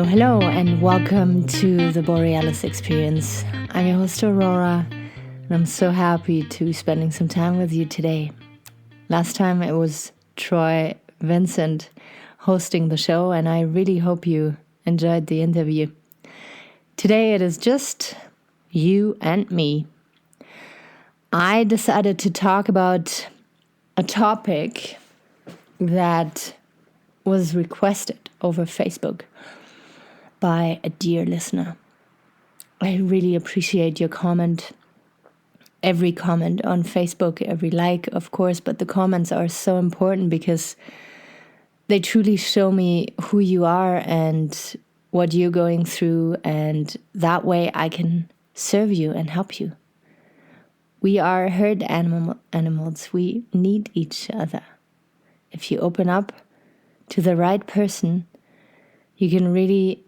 Hello and welcome to the Borealis Experience. I'm your host Aurora and I'm so happy to be spending some time with you today. Last time it was Troy Vincent hosting the show and I really hope you enjoyed the interview. Today it is just you and me. I decided to talk about a topic that was requested over Facebook by a dear listener. I really appreciate your comment. Every comment on Facebook, every like, of course, but the comments are so important because they truly show me who you are and what you're going through, and that way I can serve you and help you. We are herd animals. We need each other. If you open up to the right person, you can really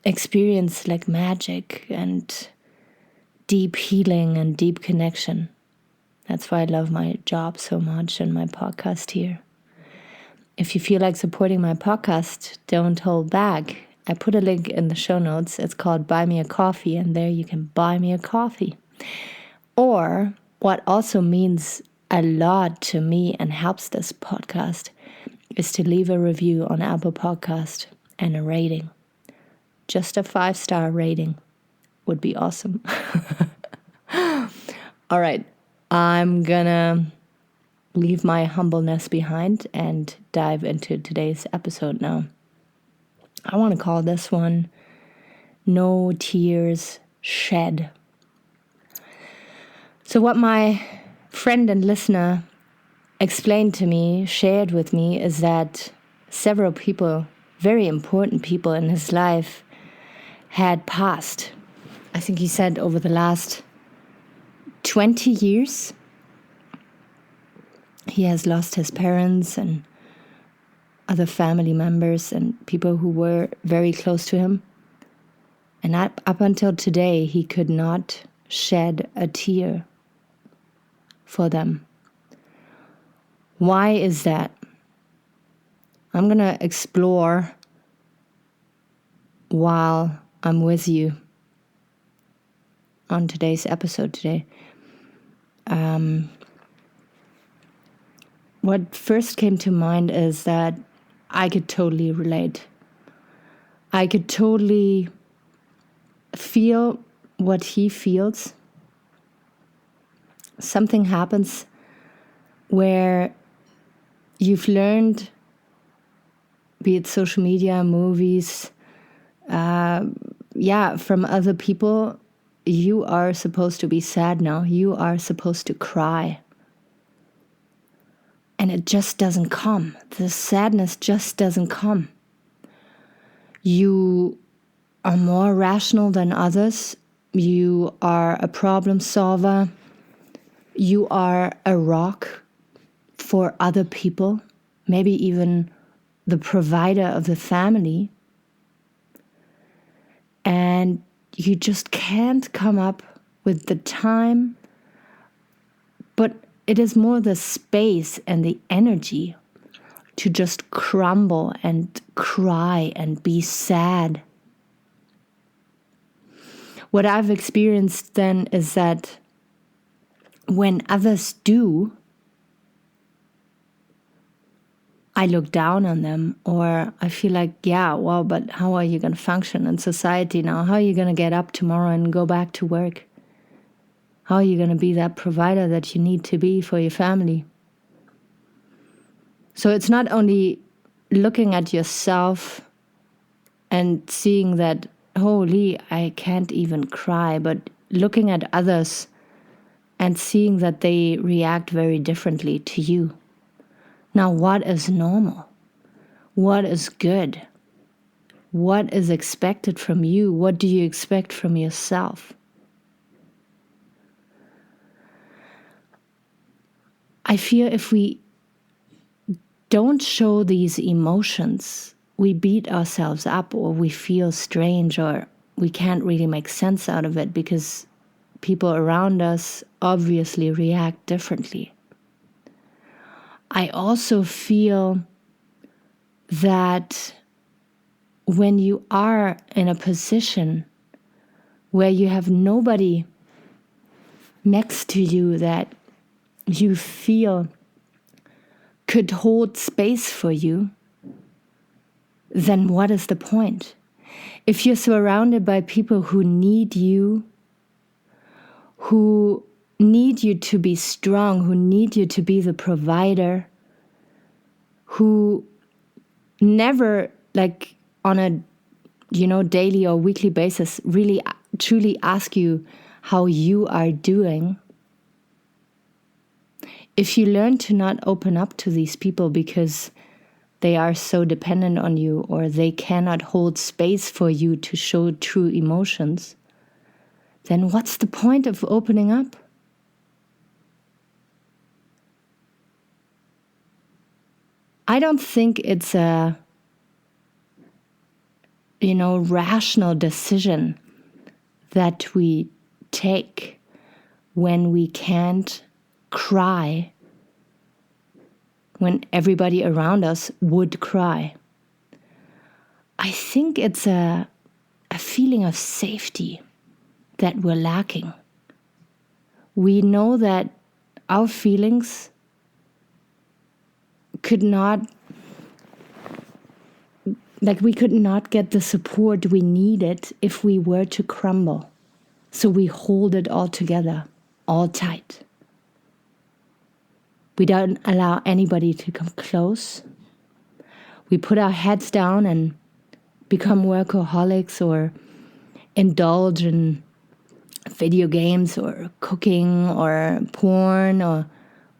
experience like magic and deep healing and deep connection. That's why I love my job so much and my podcast here. If you feel like supporting my podcast, don't hold back. I put a link in the show notes. It's called Buy Me a Coffee, and there you can buy me a coffee. Or what also means a lot to me and helps this podcast is to leave a review on Apple Podcast and a rating. Just a 5-star rating would be awesome. All right, I'm gonna leave my humbleness behind and dive into today's episode now. I want to call this one No Tears Shed. So what my friend and listener explained to me, shared with me, is that several people, very important people in his life, had passed. I think he said over the last 20 years, he has lost his parents and other family members and people who were very close to him. And up until today, he could not shed a tear for them. Why is that? I'm going to explore while I'm with you on today's episode today. What first came to mind is that I could totally relate. I could totally feel what he feels. Something happens where you've learned, be it social media, movies, from other people, you are supposed to be sad now. You are supposed to cry. And it just doesn't come. The sadness just doesn't come. You are more rational than others. You are a problem solver. You are a rock for other people, maybe even the provider of the family. And you just can't come up with the time, but it is more the space and the energy to just crumble and cry and be sad. What I've experienced then is that when others do, I look down on them, or I feel like, but how are you going to function in society now? How are you going to get up tomorrow and go back to work? How are you going to be that provider that you need to be for your family? So it's not only looking at yourself and seeing that, holy, I can't even cry, but looking at others and seeing that they react very differently to you. Now, what is normal? What is good? What is expected from you? What do you expect from yourself? I fear if we don't show these emotions, we beat ourselves up, or we feel strange, or we can't really make sense out of it because people around us obviously react differently. I also feel that when you are in a position where you have nobody next to you that you feel could hold space for you, then what is the point? If you're surrounded by people who need you to be strong, who need you to be the provider, who never, like on a daily or weekly basis, really truly ask you how you are doing, if you learn to not open up to these people because they are so dependent on you, or they cannot hold space for you to show true emotions, then what's the point of opening up? I don't think it's a, rational decision that we take when we can't cry when everybody around us would cry. I think it's a feeling of safety that we're lacking. We know that our feelings we could not get the support we needed if we were to crumble. So we hold it all together, all tight. We don't allow anybody to come close. We put our heads down and become workaholics, or indulge in video games or cooking or porn or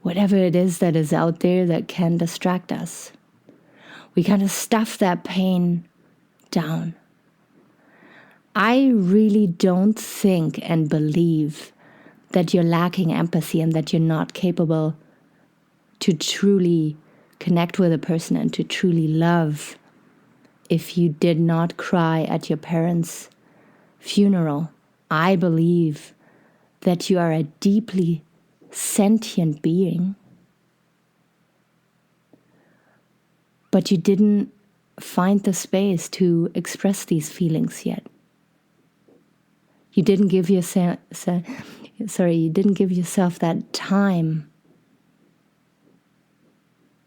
whatever it is that is out there that can distract us. We kind of stuff that pain down. I really don't think and believe that you're lacking empathy and that you're not capable to truly connect with a person and to truly love if you did not cry at your parents' funeral. I believe that you are a deeply sentient being, but you didn't find the space to express these feelings yet. You didn't give yourself that time.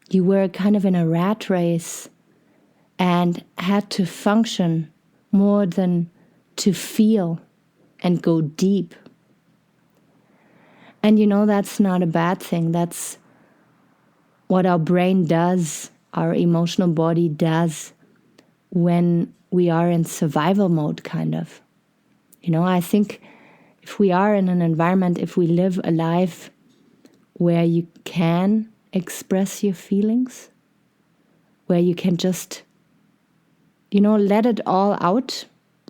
You were kind of in a rat race and had to function more than to feel and go deep. And that's not a bad thing. That's what our brain does, our emotional body does when we are in survival mode, kind of. I think if we are in an environment, if we live a life where you can express your feelings, where you can just, let it all out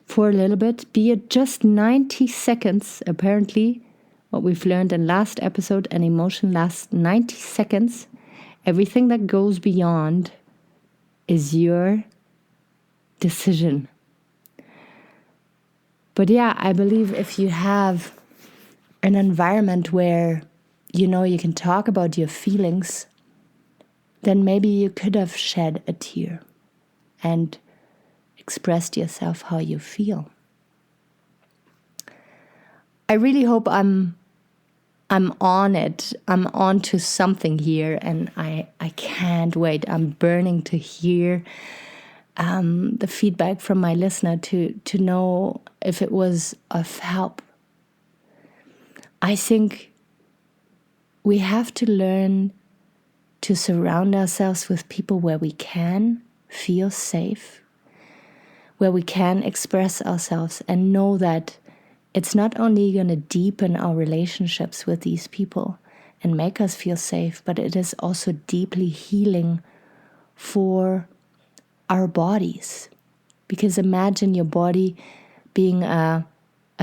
for a little bit, be it just 90 seconds, apparently, what we've learned in last episode, an emotion lasts 90 seconds. Everything that goes beyond is your decision. But yeah, I believe if you have an environment where you can talk about your feelings, then maybe you could have shed a tear and expressed yourself how you feel. I really hope I'm on it. I'm on to something here, and I can't wait. I'm burning to hear the feedback from my listener to know if it was of help. I think we have to learn to surround ourselves with people where we can feel safe, where we can express ourselves and know that it's not only going to deepen our relationships with these people and make us feel safe, but it is also deeply healing for our bodies. Because imagine your body being a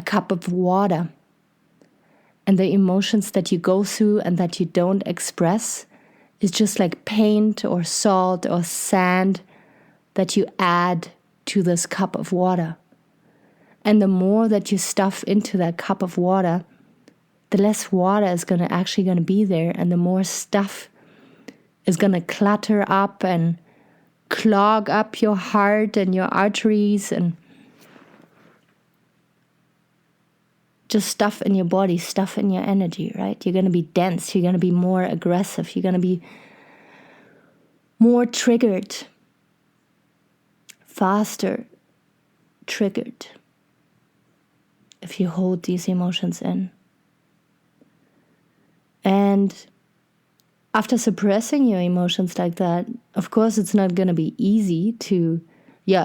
cup of water, and the emotions that you go through and that you don't express is just like paint or salt or sand that you add to this cup of water. And the more that you stuff into that cup of water, the less water is going to be there, and the more stuff is going to clutter up and clog up your heart and your arteries and just stuff in your body, stuff in your energy, right? You're going to be dense. You're going to be more aggressive. You're going to be more triggered, faster triggered if you hold these emotions in. And after suppressing your emotions like that, of course, it's not going to be easy to,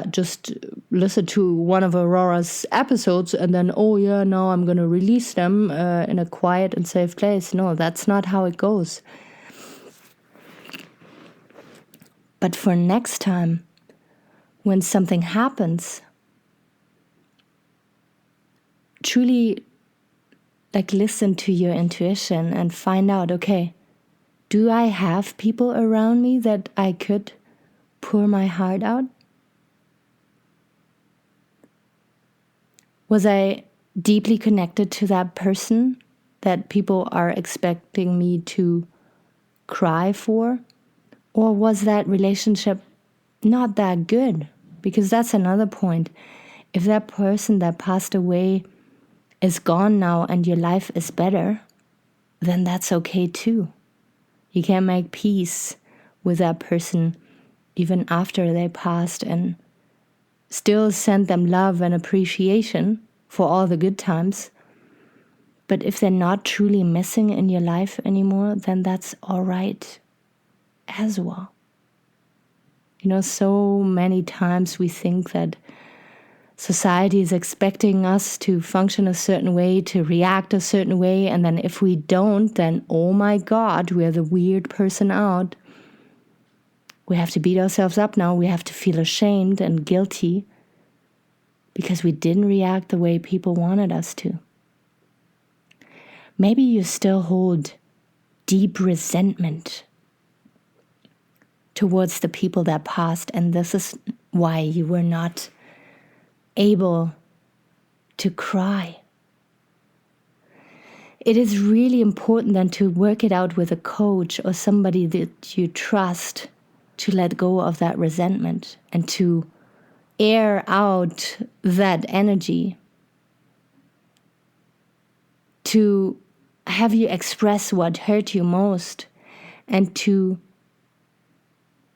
just listen to one of Aurora's episodes and then, now I'm going to release them in a quiet and safe place. No, that's not how it goes. But for next time, when something happens, truly listen to your intuition and find out, okay, do I have people around me that I could pour my heart out? Was I deeply connected to that person that people are expecting me to cry for? Or was that relationship not that good? Because that's another point. If that person that passed away is gone now and your life is better, then that's okay too. You can make peace with that person even after they passed and still send them love and appreciation for all the good times. But if they're not truly missing in your life anymore, then that's all right as well. So many times we think that society is expecting us to function a certain way, to react a certain way, and then if we don't, then, oh my God, we're the weird person out. We have to beat ourselves up now. We have to feel ashamed and guilty because we didn't react the way people wanted us to. Maybe you still hold deep resentment towards the people that passed, and this is why you were not able to cry. It is really important then to work it out with a coach or somebody that you trust to let go of that resentment and to air out that energy, to have you express what hurt you most and to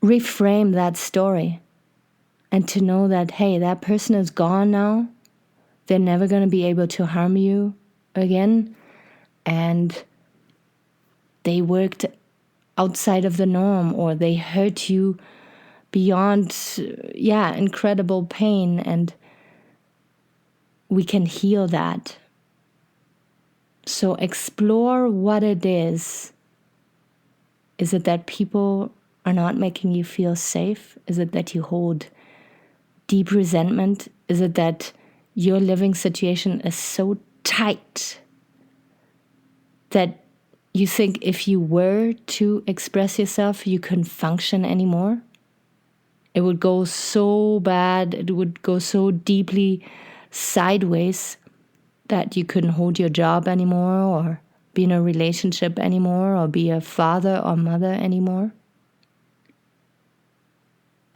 reframe that story and to know that, hey, that person is gone now. They're never going to be able to harm you again. And they worked outside of the norm, or they hurt you beyond, incredible pain. And we can heal that. So explore what it is. Is it that people are not making you feel safe? Is it that you hold deep resentment? Is it that your living situation is so tight that you think if you were to express yourself, you couldn't function anymore? It would go so bad, it would go so deeply sideways that you couldn't hold your job anymore, or be in a relationship anymore, or be a father or mother anymore.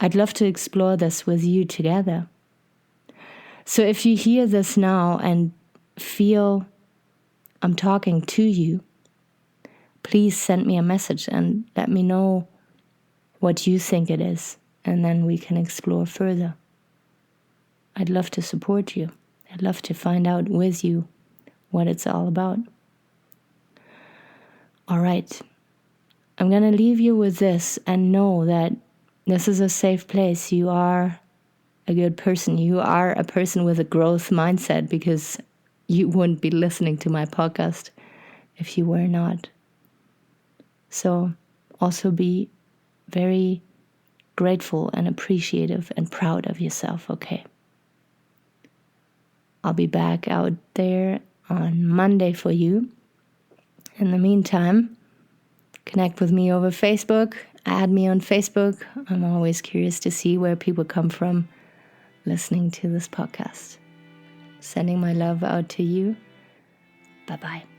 I'd love to explore this with you together. So if you hear this now and feel I'm talking to you, please send me a message and let me know what you think it is, and then we can explore further. I'd love to support you. I'd love to find out with you what it's all about. All right. I'm going to leave you with this and know that this is a safe place. You are a good person. You are a person with a growth mindset, because you wouldn't be listening to my podcast if you were not. So also be very grateful and appreciative and proud of yourself, okay? I'll be back out there on Monday for you. In the meantime, connect with me over Facebook. Add me on Facebook. I'm always curious to see where people come from listening to this podcast. Sending my love out to you. Bye-bye.